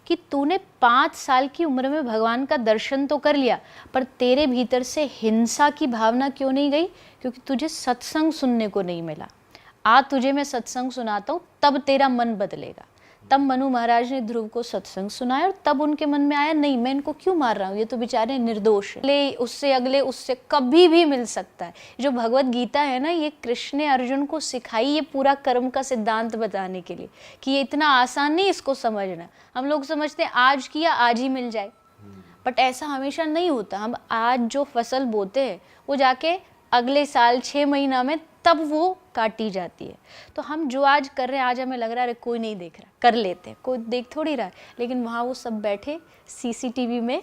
कि तूने 5 साल की उम्र में भगवान का दर्शन तो कर लिया, पर तेरे भीतर से हिंसा की भावना क्यों नहीं गई? क्योंकि तुझे सत्संग सुनने को नहीं मिला। तुझे मैं सत्संग सुनाता हूँ, तब तेरा मन बदलेगा। तब मनु महाराज ने ध्रुव को सत्संग सुनाया और तब उनके मन में आया, नहीं मैं इनको क्यों मार रहा हूँ, ये तो बेचारे निर्दोष है। अगले उससे कभी भी मिल सकता है। जो भगवत गीता है ना, ये कृष्ण ने अर्जुन को सिखाई, ये पूरा कर्म का सिद्धांत बताने के लिए कि ये इतना आसान नहीं इसको समझना। हम लोग समझते हैं आज किया आज ही मिल जाए, बट ऐसा हमेशा नहीं होता। हम आज जो फसल बोते हैं वो जाके अगले साल 6 महीना में तब वो काटी जाती है। तो हम जो आज कर रहे हैं, आज हमें लग रहा है कोई नहीं देख रहा, कर लेते हैं, कोई देख थोड़ी रहा है, लेकिन वहाँ वो सब बैठे सीसीटीवी में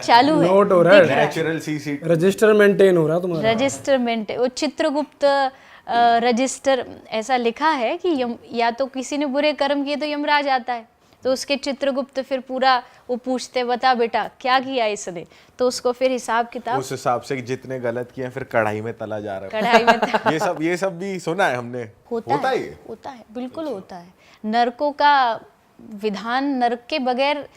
चालू है, नोट हो रहा है, नेचुरल सीसीटीवी रजिस्टर मेंटेन हो रहा तुम्हारा, रजिस्टर मेंटेन। वो चित्रगुप्त रजिस्टर ऐसा लिखा है कि या तो किसी ने बुरे कर्म किए तो यमराज आता है, तो उसके चित्रगुप्त फिर पूरा वो पूछते, बता बेटा क्या किया इसने, तो उसको फिर हिसाब किताब उस हिसाब से जितने गलत किए फिर कढ़ाई में तला जा रहा है। कढ़ाई में ये सब भी सुना है हमने। होता है बिल्कुल होता है। नरकों का विधान नरक के बगैर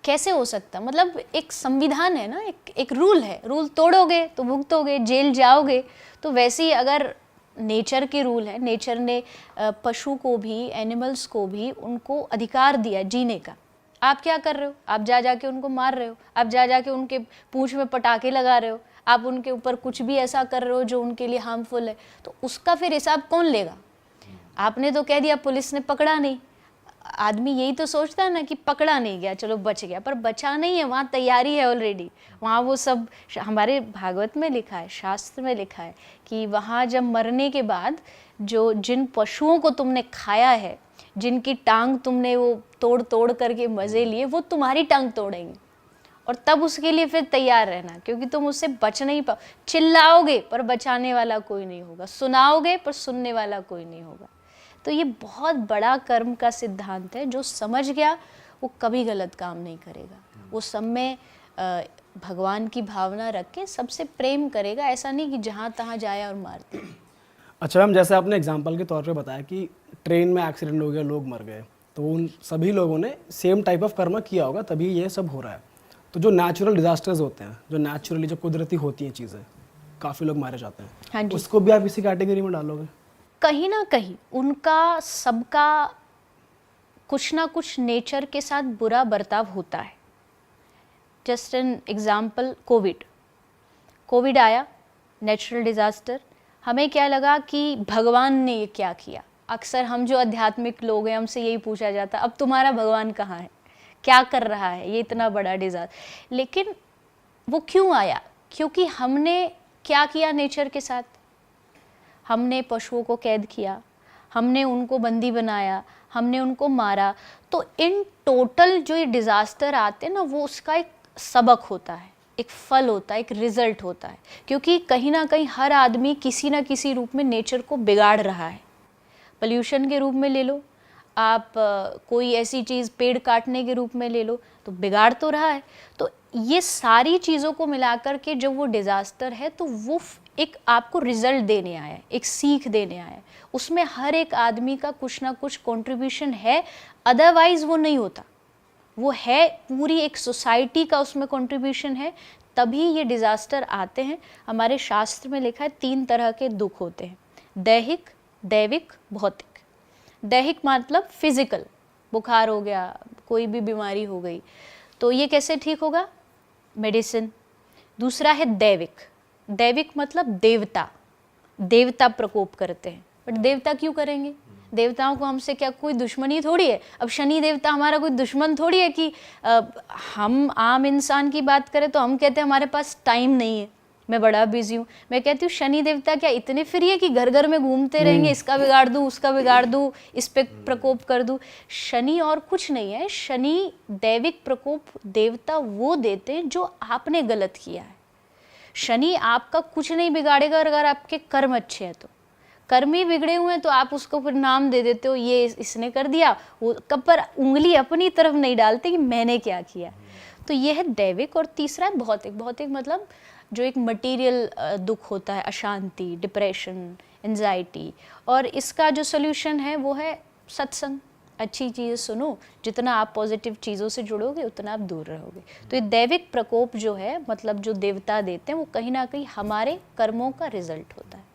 कैसे हो सकता? मतलब एक संविधान है ना, एक रूल है, रूल तोड़ोगे तो भुगतोगे, जेल जाओगे। तो वैसे ही अगर नेचर के रूल है, नेचर ने पशु को भी, एनिमल्स को भी उनको अधिकार दिया जीने का। आप क्या कर रहे हो? आप जा के उनको मार रहे हो, आप जा के उनके पूंछ में पटाखे लगा रहे हो, आप उनके ऊपर कुछ भी ऐसा कर रहे हो जो उनके लिए हार्मफुल है। तो उसका फिर हिसाब कौन लेगा? आपने तो कह दिया, पुलिस ने पकड़ा नहीं। आदमी यही तो सोचता है ना कि पकड़ा नहीं गया, चलो बच गया, पर बचा नहीं है, वहाँ तैयारी है ऑलरेडी। वहाँ वो सब हमारे भागवत में लिखा है, शास्त्र में लिखा है कि वहाँ जब मरने के बाद जिन पशुओं को तुमने खाया है, जिनकी टांग तुमने वो तोड़ तोड़ करके मज़े लिए, वो तुम्हारी टांग तोड़ेंगे। और तब उसके लिए फिर तैयार रहना, क्योंकि तुम उससे बच नहीं पाओ। चिल्लाओगे पर बचाने वाला कोई नहीं होगा, सुनाओगे पर सुनने वाला कोई नहीं होगा। तो ये बहुत बड़ा कर्म का सिद्धांत है। जो समझ गया वो कभी गलत काम नहीं करेगा। वो सब में भगवान की भावना रख के सबसे प्रेम करेगा। ऐसा नहीं कि जहाँ तहाँ जाए और मार दे। अच्छा मैम, जैसे आपने एग्जांपल के तौर पे बताया कि ट्रेन में एक्सीडेंट हो गया, लोग मर गए, तो उन सभी लोगों ने सेम टाइप ऑफ कर्म किया होगा, तभी ये सब हो रहा है। तो जो नेचुरल डिजास्टर्स होते हैं, जो नेचुरली जो कुदरती होती हैं चीज़ें, काफ़ी लोग मारे जाते हैं, हाँ जी। उसको भी आप इसी कैटेगरी में डालोगे? कहीं ना कहीं उनका सबका कुछ ना कुछ नेचर के साथ बुरा बर्ताव होता है। जस्ट एन एग्जाम्पल, कोविड आया, नेचुरल डिज़ास्टर। हमें क्या लगा कि भगवान ने ये क्या किया। अक्सर हम जो आध्यात्मिक लोग हैं, हमसे यही पूछा जाता, अब तुम्हारा भगवान कहाँ है, क्या कर रहा है, ये इतना बड़ा डिज़ास्टर। लेकिन वो क्यों आया? क्योंकि हमने क्या किया नेचर के साथ? हमने पशुओं को कैद किया, हमने उनको बंदी बनाया, हमने उनको मारा। तो इन टोटल जो ये डिज़ास्टर आते हैं ना, वो उसका एक सबक होता है, एक फल होता है, एक रिजल्ट होता है। क्योंकि कहीं ना कहीं हर आदमी किसी ना किसी रूप में नेचर को बिगाड़ रहा है। पोल्यूशन के रूप में ले लो आप, कोई ऐसी चीज़ पेड़ काटने के रूप में ले लो, तो बिगाड़ तो रहा है। तो ये सारी चीज़ों को मिलाकर के जब वो डिज़ास्टर है, तो वो एक आपको रिजल्ट देने आया है, एक सीख देने आया है। उसमें हर एक आदमी का कुछ ना कुछ कंट्रीब्यूशन है, अदरवाइज वो नहीं होता। वो है पूरी एक सोसाइटी का उसमें कंट्रीब्यूशन है, तभी ये डिज़ास्टर आते हैं। हमारे शास्त्र में लिखा है 3 तरह के दुख होते हैं, दैहिक, दैविक, भौतिक। दैहिक मतलब फिजिकल, बुखार हो गया, कोई भी बीमारी हो गई, तो ये कैसे ठीक होगा? मेडिसिन। दूसरा है दैविक। दैविक मतलब देवता प्रकोप करते हैं। बट देवता क्यों करेंगे? देवताओं को हमसे क्या कोई दुश्मनी थोड़ी है। अब शनि देवता हमारा कोई दुश्मन थोड़ी है कि हम आम इंसान की बात करें तो हम कहते हैं हमारे पास टाइम नहीं है, मैं बड़ा बिजी हूँ। मैं कहती हूँ शनि देवता क्या इतने फ्री है कि घर घर में घूमते रहेंगे, इसका बिगाड़ दूँ, उसका बिगाड़ दूँ, इस पे प्रकोप कर दूँ? शनि और कुछ नहीं है। शनि दैविक प्रकोप देवता वो देते हैं जो आपने गलत किया है। शनि आपका कुछ नहीं बिगाड़ेगा अगर आपके कर्म अच्छे हैं। तो कर्म ही बिगड़े हुए हैं तो आप उसको फिर नाम दे देते हो, ये इसने कर दिया, वो कब पर उंगली अपनी तरफ नहीं डालते कि मैंने क्या किया। तो ये है दैविक। और तीसरा है भौतिक। भौतिक मतलब जो एक मटेरियल दुख होता है, अशांति, डिप्रेशन, एंजाइटी। और इसका जो सोल्यूशन है वो है सत्संग। अच्छी चीज़ें सुनो, जितना आप पॉजिटिव चीज़ों से जुड़ोगे उतना आप दूर रहोगे। तो ये दैविक प्रकोप जो है, मतलब जो देवता देते हैं, वो कहीं ना कहीं हमारे कर्मों का रिजल्ट होता है।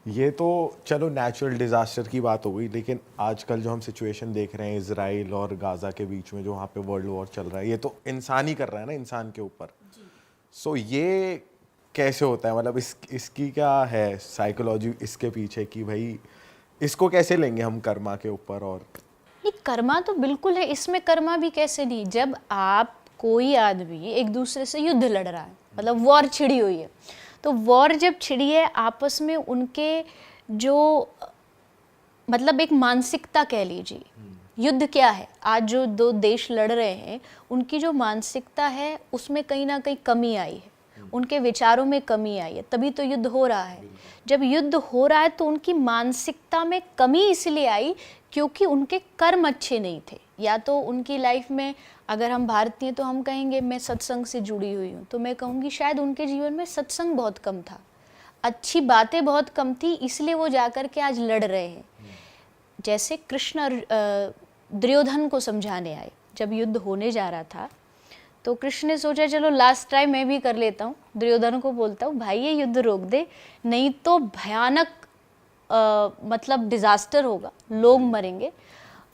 ये तो चलो नेचुरल डिजास्टर की बात हो गई, लेकिन आजकल जो हम सिचुएशन देख रहे हैं इजराइल और गाजा के बीच में, जो वहाँ पे वर्ल्ड वॉर चल रहा है, ये तो इंसान ही कर रहा है ना, इंसान के ऊपर। सो ये कैसे होता है, मतलब इसकी क्या है साइकोलॉजी इसके पीछे कि भाई इसको कैसे लेंगे हम कर्मा के ऊपर? और ये कर्मा तो बिल्कुल है, इसमें कर्मा भी कैसे नहीं। जब आप कोई आदमी एक दूसरे से युद्ध लड़ रहा है, मतलब वॉर छिड़ी हुई है, तो वॉर जब छिड़ी है आपस में, उनके जो मतलब एक मानसिकता कह लीजिए, युद्ध क्या है, आज जो दो देश लड़ रहे हैं उनकी जो मानसिकता है उसमें कहीं ना कहीं कमी आई है, उनके विचारों में कमी आई है, तभी तो युद्ध हो रहा है। जब युद्ध हो रहा है तो उनकी मानसिकता में कमी इसलिए आई क्योंकि उनके कर्म अच्छे नहीं थे। या तो उनकी लाइफ में, अगर हम भारतीय तो हम कहेंगे मैं सत्संग से जुड़ी हुई हूँ, तो मैं कहूँगी शायद उनके जीवन में सत्संग बहुत कम था, अच्छी बातें बहुत कम थी, इसलिए वो जाकर के आज लड़ रहे हैं। जैसे कृष्ण दुर्योधन को समझाने आए, जब युद्ध होने जा रहा था तो कृष्ण ने सोचा चलो लास्ट टाइम मैं भी कर लेता हूँ, दुर्योधन को बोलता हूँ भाई ये युद्ध रोक दे, नहीं तो भयानक मतलब डिजास्टर होगा, लोग मरेंगे,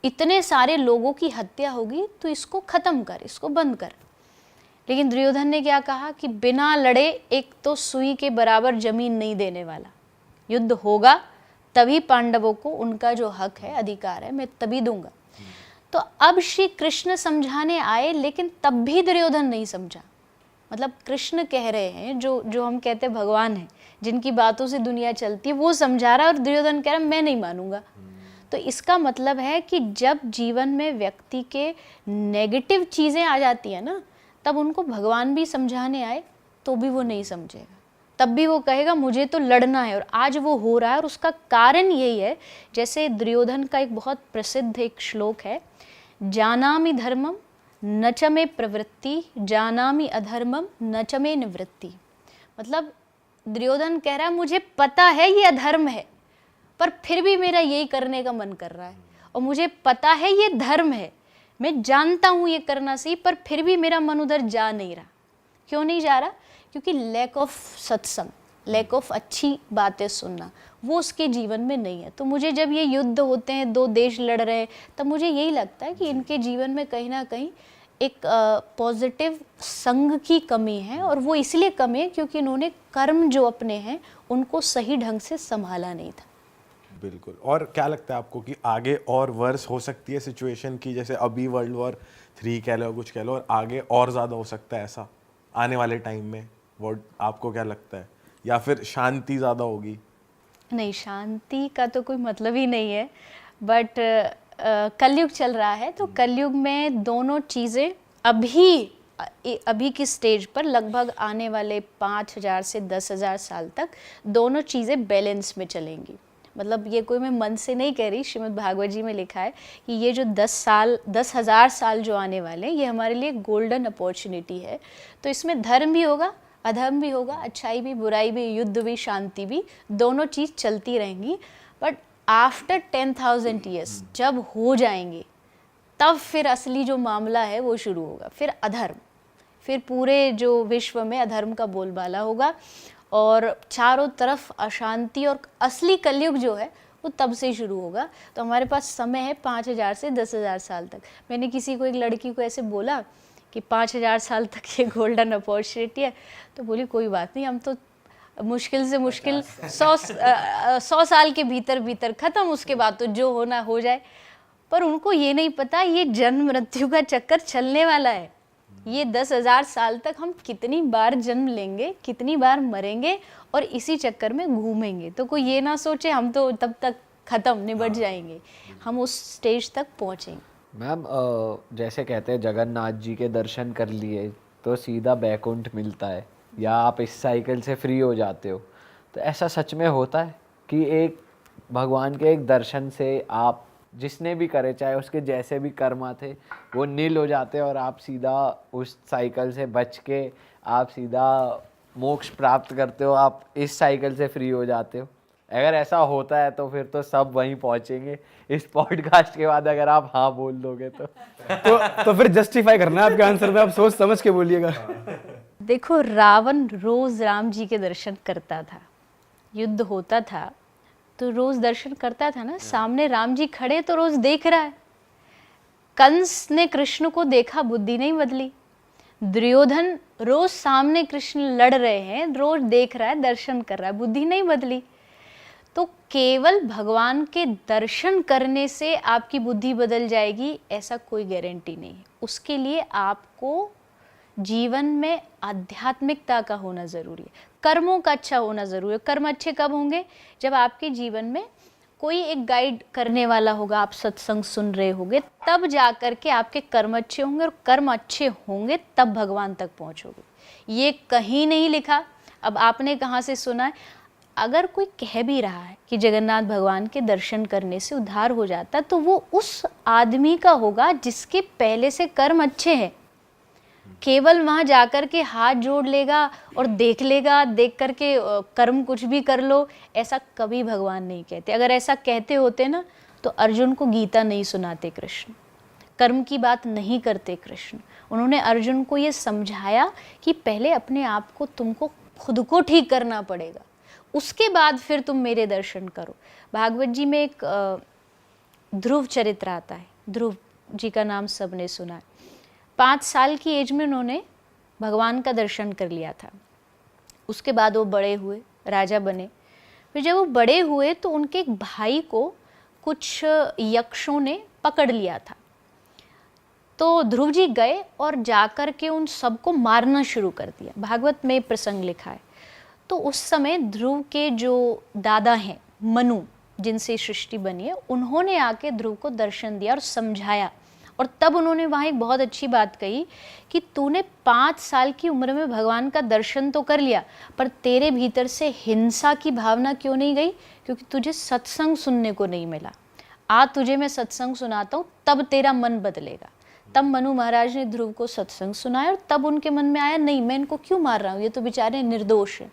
इतने सारे लोगों की हत्या होगी, तो इसको ख़त्म कर, इसको बंद कर। लेकिन दुर्योधन ने क्या कहा कि बिना लड़े एक तो सुई के बराबर जमीन नहीं देने वाला, युद्ध होगा तभी पांडवों को उनका जो हक है, अधिकार है, मैं तभी दूंगा। तो अब श्री कृष्ण समझाने आए, लेकिन तब भी दुर्योधन नहीं समझा। मतलब कृष्ण कह रहे हैं, जो हम कहते हैं भगवान है, जिनकी बातों से दुनिया चलती है, वो समझा रहा है और दुर्योधन कह रहा है मैं नहीं मानूंगा। तो इसका मतलब है कि जब जीवन में व्यक्ति के नेगेटिव चीज़ें आ जाती है ना, तब उनको भगवान भी समझाने आए तो भी वो नहीं समझेगा, तब भी वो कहेगा मुझे तो लड़ना है। और आज वो हो रहा है, और उसका कारण यही है, जैसे दुर्योधन का एक बहुत प्रसिद्ध एक श्लोक है, जानामि धर्मम न च मे प्रवृत्ति, जानामि अधर्मम न च मे निवृत्ति। मतलब दुर्योधन कह रहा है मुझे पता है ये अधर्म है, पर फिर भी मेरा यही करने का मन कर रहा है, और मुझे पता है ये धर्म है, मैं जानता हूँ ये करना सही, पर फिर भी मेरा मन उधर जा नहीं रहा। क्यों नहीं जा रहा? क्योंकि लैक ऑफ सत्संग, लैक ऑफ अच्छी बातें सुनना, वो उसके जीवन में नहीं है। तो मुझे जब ये युद्ध होते हैं, दो देश लड़ रहे हैं, तब मुझे यही लगता है कि इनके जीवन में कहीं ना कहीं एक पॉजिटिव संग की कमी है, और वो इसलिए कमी है क्योंकि इन्होंने कर्म जो अपने हैं उनको सही ढंग से संभाला नहीं था। बिल्कुल। और क्या लगता है आपको कि आगे और वर्स हो सकती है सिचुएशन की, जैसे अभी वर्ल्ड वॉर 3 कह लो, कुछ कह लो, और आगे और ज़्यादा हो सकता है ऐसा आने वाले टाइम में? वो आपको क्या लगता है, या फिर शांति ज़्यादा होगी? नहीं, शांति का तो कोई मतलब ही नहीं है, बट कलयुग चल रहा है, तो कलयुग में दोनों चीज़ें अभी की स्टेज पर लगभग आने वाले 5000 से 10,000 साल तक दोनों चीज़ें बैलेंस में चलेंगी। मतलब ये कोई मैं मन से नहीं कह रही, श्रीमद् भागवत जी में लिखा है कि ये जो 10,000 साल जो आने वाले हैं, ये हमारे लिए गोल्डन अपॉर्चुनिटी है। तो इसमें धर्म भी होगा, अधर्म भी होगा, अच्छाई भी, बुराई भी, युद्ध भी, शांति भी, दोनों चीज़ चलती रहेंगी। बट आफ्टर 10,000 ईयर्स जब हो जाएंगे, तब फिर असली जो मामला है वो शुरू होगा, फिर अधर्म, फिर पूरे जो विश्व में अधर्म का बोलबाला होगा, और चारों तरफ अशांति, और असली कलयुग जो है वो तब से शुरू होगा। तो हमारे पास समय है 5000 से 10,000 साल तक। मैंने किसी को, एक लड़की को ऐसे बोला कि 5000 साल तक ये गोल्डन अपॉर्चुनिटी है, तो बोली कोई बात नहीं, हम तो मुश्किल से मुश्किल 100 साल के भीतर ख़त्म, उसके बाद तो जो होना हो जाए। पर उनको ये नहीं पता ये जन्म मृत्यु का चक्कर चलने वाला है। ये 10,000 साल तक हम कितनी बार जन्म लेंगे, कितनी बार मरेंगे, और इसी चक्कर में घूमेंगे। तो कोई ये ना सोचे हम तो तब तक ख़त्म, निबट जाएंगे, हम उस स्टेज तक पहुँचेंगे। मैम, जैसे कहते हैं जगन्नाथ जी के दर्शन कर लिए तो सीधा बैकुंठ मिलता है, या आप इस साइकिल से फ्री हो जाते हो, तो ऐसा सच में होता है कि एक भगवान के एक दर्शन से आप जिसने भी करे, चाहे उसके जैसे भी कर्मा थे, वो नील हो जाते हैं और आप सीधा उस साइकिल से बच के आप सीधा मोक्ष प्राप्त करते हो, आप इस साइकिल से फ्री हो जाते हो? अगर ऐसा होता है तो फिर तो सब वहीं पहुंचेंगे इस पॉडकास्ट के बाद, अगर आप हाँ बोल दोगे तो। तो फिर जस्टिफाई करना है आपके आंसर में, आप सोच समझ के बोलिएगा। देखो, रावण रोज राम जी के दर्शन करता था, युद्ध होता था तो रोज दर्शन करता था ना, सामने राम जी खड़े तो रोज देख रहा है। कंस ने कृष्ण को देखा, बुद्धि नहीं बदली। दुर्योधन रोज सामने कृष्ण लड़ रहे हैं, रोज देख रहा है, दर्शन कर रहा है, बुद्धि नहीं बदली। तो केवल भगवान के दर्शन करने से आपकी बुद्धि बदल जाएगी ऐसा कोई गारंटी नहीं है। उसके लिए आपको जीवन में आध्यात्मिकता का होना ज़रूरी है, कर्मों का अच्छा होना ज़रूरी है। कर्म अच्छे कब होंगे? जब आपके जीवन में कोई एक गाइड करने वाला होगा, आप सत्संग सुन रहे होंगे, तब जा कर के आपके कर्म अच्छे होंगे, और कर्म अच्छे होंगे तब भगवान तक पहुंचोगे। ये कहीं नहीं लिखा, अब आपने कहाँ से सुना है? अगर कोई कह भी रहा है कि जगन्नाथ भगवान के दर्शन करने से उद्धार हो जाता, तो वो उस आदमी का होगा जिसके पहले से कर्म अच्छे हैं। केवल वहाँ जाकर के हाथ जोड़ लेगा और देख लेगा, देख करके कर्म कुछ भी कर लो, ऐसा कभी भगवान नहीं कहते। अगर ऐसा कहते होते ना तो अर्जुन को गीता नहीं सुनाते कृष्ण, कर्म की बात नहीं करते कृष्ण। उन्होंने अर्जुन को ये समझाया कि पहले अपने आप को तुमको खुद को ठीक करना पड़ेगा, उसके बाद फिर तुम मेरे दर्शन करो। भागवत जी में एक ध्रुव चरित्र आता है, ध्रुव जी का नाम सबने सुना है। 5 साल की एज में उन्होंने भगवान का दर्शन कर लिया था। उसके बाद वो बड़े हुए, राजा बने। फिर जब वो बड़े हुए तो उनके एक भाई को कुछ यक्षों ने पकड़ लिया था। तो ध्रुव जी गए और जाकर के उन सबको मारना शुरू कर दिया। भागवत में प्रसंग लिखा है। तो उस समय ध्रुव के जो दादा हैं मनु, जिनसे सृष्टि बनी है, उन्होंने आके ध्रुव को दर्शन दिया और समझाया। और तब उन्होंने वहाँ एक बहुत अच्छी बात कही कि तूने 5 साल की उम्र में भगवान का दर्शन तो कर लिया, पर तेरे भीतर से हिंसा की भावना क्यों नहीं गई? क्योंकि तुझे सत्संग सुनने को नहीं मिला। आज तुझे मैं सत्संग सुनाता हूँ, तब तेरा मन बदलेगा। तब मनु महाराज ने ध्रुव को सत्संग सुनाया और तब उनके मन में आया, नहीं, मैं इनको क्यों मार रहा हूँ, ये तो बेचारे निर्दोष हैं।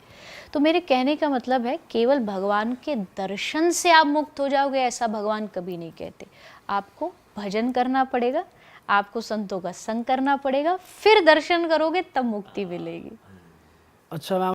तो मेरे कहने का मतलब है, केवल भगवान के दर्शन से आप मुक्त हो जाओगे ऐसा भगवान कभी नहीं कहते। आपको भजन करना पड़ेगा, आपको संतों का संग करना पड़ेगा, फिर दर्शन करोगे तब मुक्ति मिलेगी। अच्छा मैम,